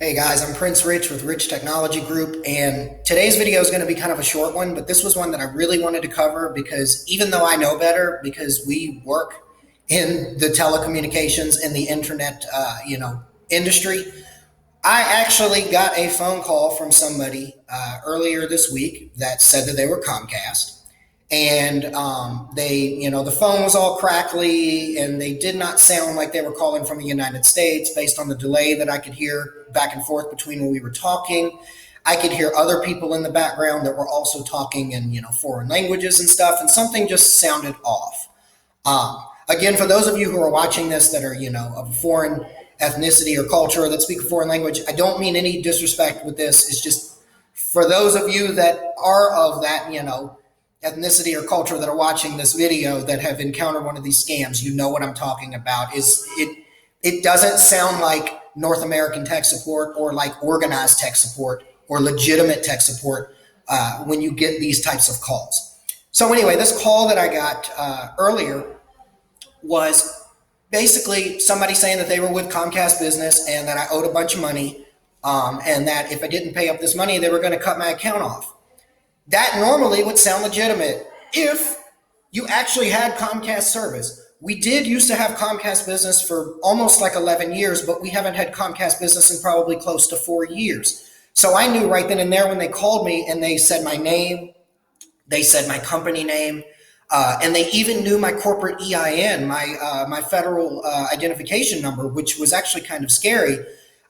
Hey guys, I'm Prince Rich with Rich Technology Group, and today's video is going to be kind of a short one, but this was one that I really wanted to cover because even though I know better, because we work in the telecommunications and the internet, industry, I actually got a phone call from somebody earlier this week that said that they were Comcast, and the phone was all crackly, and they did not sound like they were calling from the United States based on the delay that I could hear back and forth between when we were talking. I could hear other people in the background that were also talking in foreign languages and stuff, and something just sounded off. Again, for those of you who are watching this that are of a foreign ethnicity or culture that speak a foreign language, I don't mean any disrespect with this. It's just for those of you that are of that ethnicity or culture that are watching this video that have encountered one of these scams, you know what I'm talking about. It doesn't sound like North American tech support or like organized tech support or legitimate tech support when you get these types of calls. So anyway, this call that I got earlier was basically somebody saying that they were with Comcast Business and that I owed a bunch of money, and that if I didn't pay up this money, they were going to cut my account off. That normally would sound legitimate if you actually had Comcast service. We did used to have Comcast Business for almost like 11 years, but we haven't had Comcast Business in probably close to 4 years. So I knew right then and there when they called me and they said my name, they said my company name, and they even knew my corporate EIN, my federal identification number, which was actually kind of scary.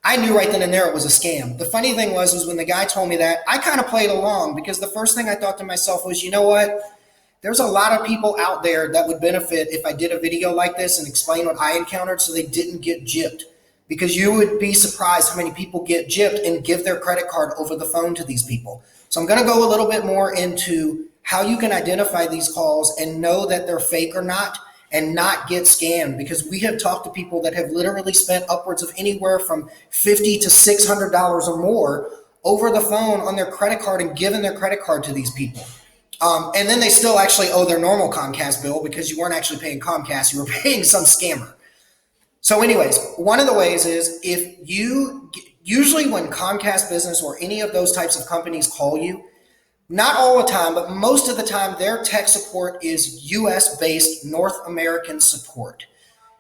I knew right then and there it was a scam. The funny thing was when the guy told me that, I kind of played along because the first thing I thought to myself was, you know what? There's a lot of people out there that would benefit if I did a video like this and explain what I encountered so they didn't get gypped. Because you would be surprised how many people get gypped and give their credit card over the phone to these people. So I'm going to go a little bit more into how you can identify these calls and know that they're fake or not, and not get scammed, because we have talked to people that have literally spent upwards of anywhere from $50 to $600 or more over the phone on their credit card and given their credit card to these people. And then they still actually owe their normal Comcast bill because you weren't actually paying Comcast, you were paying some scammer. So anyways, one of the ways is usually when Comcast Business or any of those types of companies call you, not all the time, but most of the time, their tech support is US-based North American support.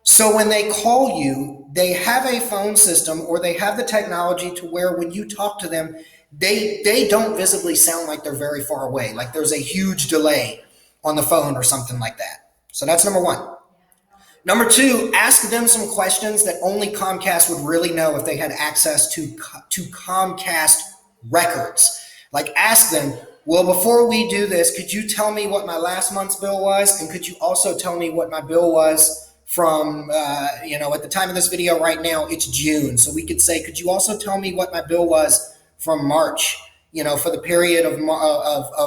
So when they call you, they have a phone system or they have the technology to where when you talk to them, they don't visibly sound like they're very far away, like there's a huge delay on the phone or something like that. So that's number one. Number two, ask them some questions that only Comcast would really know if they had access to Comcast records. Like ask them, well, before we do this, could you tell me what my last month's bill was? And could you also tell me what my bill was from, at the time of this video right now, it's June. So we could say, could you also tell me what my bill was from March, for the period of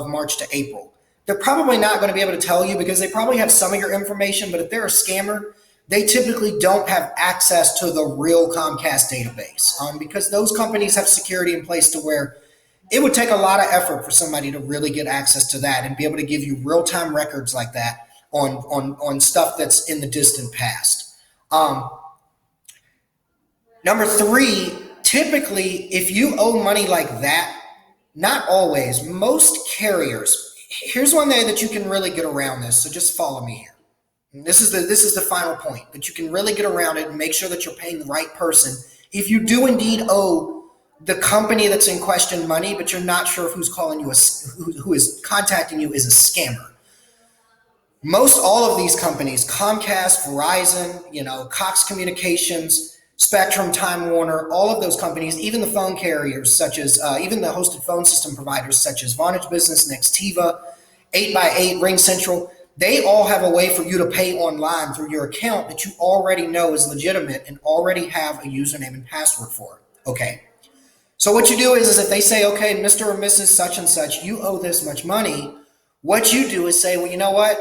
March to April? They're probably not going to be able to tell you because they probably have some of your information, but if they're a scammer, they typically don't have access to the real Comcast database because those companies have security in place to where it would take a lot of effort for somebody to really get access to that and be able to give you real-time records like that on stuff that's in the distant past. Number three, typically, if you owe money like that, not always, most carriers, here's one way that you can really get around this, so just follow me here. And this is the final point, that you can really get around it and make sure that you're paying the right person. If you do indeed owe the company that's in question money, but you're not sure if who's calling you, who is contacting you is a scammer. Most all of these companies, Comcast, Verizon, Cox Communications, Spectrum, Time Warner, all of those companies, even the phone carriers such as, even the hosted phone system providers such as Vonage Business, Nextiva, 8x8, Ring Central, they all have a way for you to pay online through your account that you already know is legitimate and already have a username and password for. Okay. So what you do is if they say, okay, Mr. or Mrs. such and such, you owe this much money, what you do is say, well, you know what?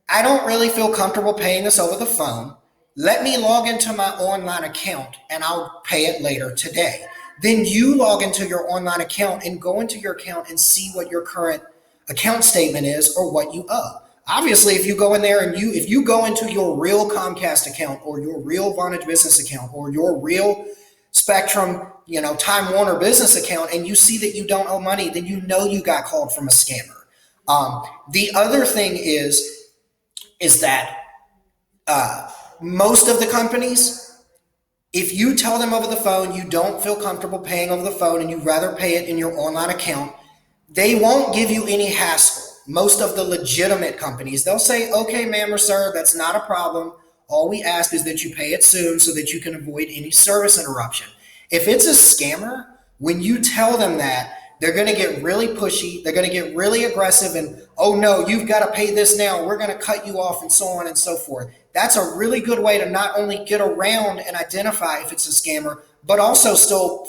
I don't really feel comfortable paying this over the phone. Let me log into my online account and I'll pay it later today. Then you log into your online account and go into your account and see what your current account statement is or what you owe. Obviously, if you go in there and if you go into your real Comcast account or your real Vonage Business account or your real Spectrum, Time Warner business account, and you see that you don't owe money, then you know you got called from a scammer. The other thing is that most of the companies, if you tell them over the phone you don't feel comfortable paying over the phone and you'd rather pay it in your online account, they won't give you any hassle. Most of the legitimate companies, they'll say, okay, ma'am or sir, that's not a problem. All we ask is that you pay it soon so that you can avoid any service interruption. If it's a scammer, when you tell them that, they're going to get really pushy. They're going to get really aggressive and, oh no, you've got to pay this now. We're going to cut you off and so on and so forth. That's a really good way to not only get around and identify if it's a scammer, but also still,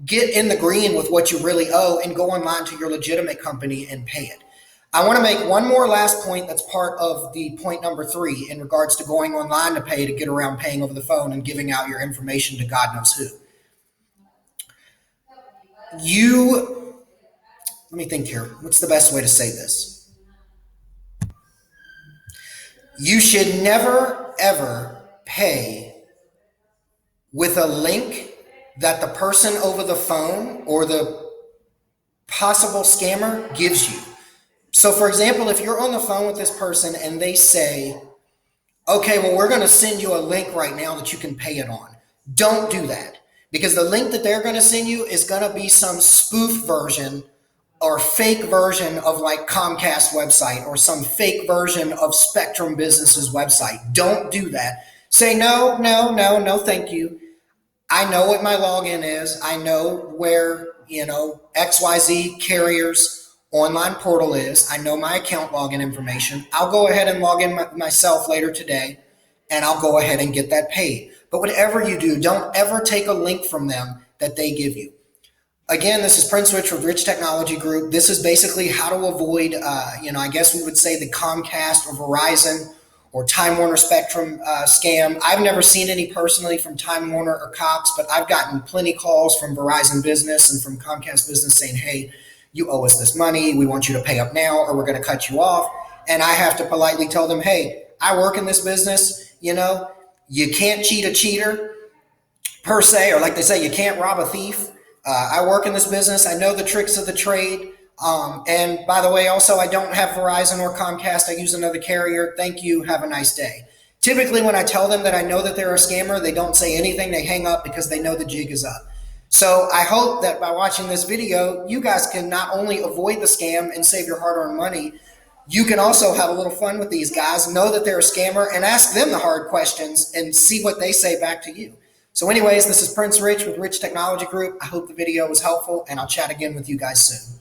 get in the green with what you really owe and go online to your legitimate company and pay it. I want to make one more last point that's part of the point number 3 in regards to going online to pay to get around paying over the phone and giving out your information to God knows who. Let me think here. What's the best way to say this? You should never, ever pay with a link that the person over the phone or the possible scammer gives you. So for example, if you're on the phone with this person and they say, okay, well, we're going to send you a link right now that you can pay it on. Don't do that, because the link that they're going to send you is going to be some spoof version or fake version of like Comcast website or some fake version of Spectrum Business's website. Don't do that. Say no, thank you. I know what my login is. I know where, XYZ carrier's online portal is. I know my account login information. I'll go ahead and log in myself later today, and I'll go ahead and get that paid. But whatever you do, don't ever take a link from them that they give you. Again, this is Prince Rich with Rich Technology Group. This is basically how to avoid, I guess we would say the Comcast or Verizon or Time Warner Spectrum scam. I've never seen any personally from Time Warner or Cox, but I've gotten plenty calls from Verizon Business and from Comcast Business saying, hey, you owe us this money. We want you to pay up now or we're going to cut you off. And I have to politely tell them, hey, I work in this business. You can't cheat a cheater per se, or like they say, you can't rob a thief. I work in this business. I know the tricks of the trade. And by the way, also, I don't have Verizon or Comcast. I use another carrier. Thank you. Have a nice day. Typically, when I tell them that I know that they're a scammer, they don't say anything. They hang up because they know the jig is up. So I hope that by watching this video, you guys can not only avoid the scam and save your hard-earned money, you can also have a little fun with these guys, know that they're a scammer, and ask them the hard questions and see what they say back to you. So anyways, this is Prince Rich with Rich Technology Group. I hope the video was helpful, and I'll chat again with you guys soon.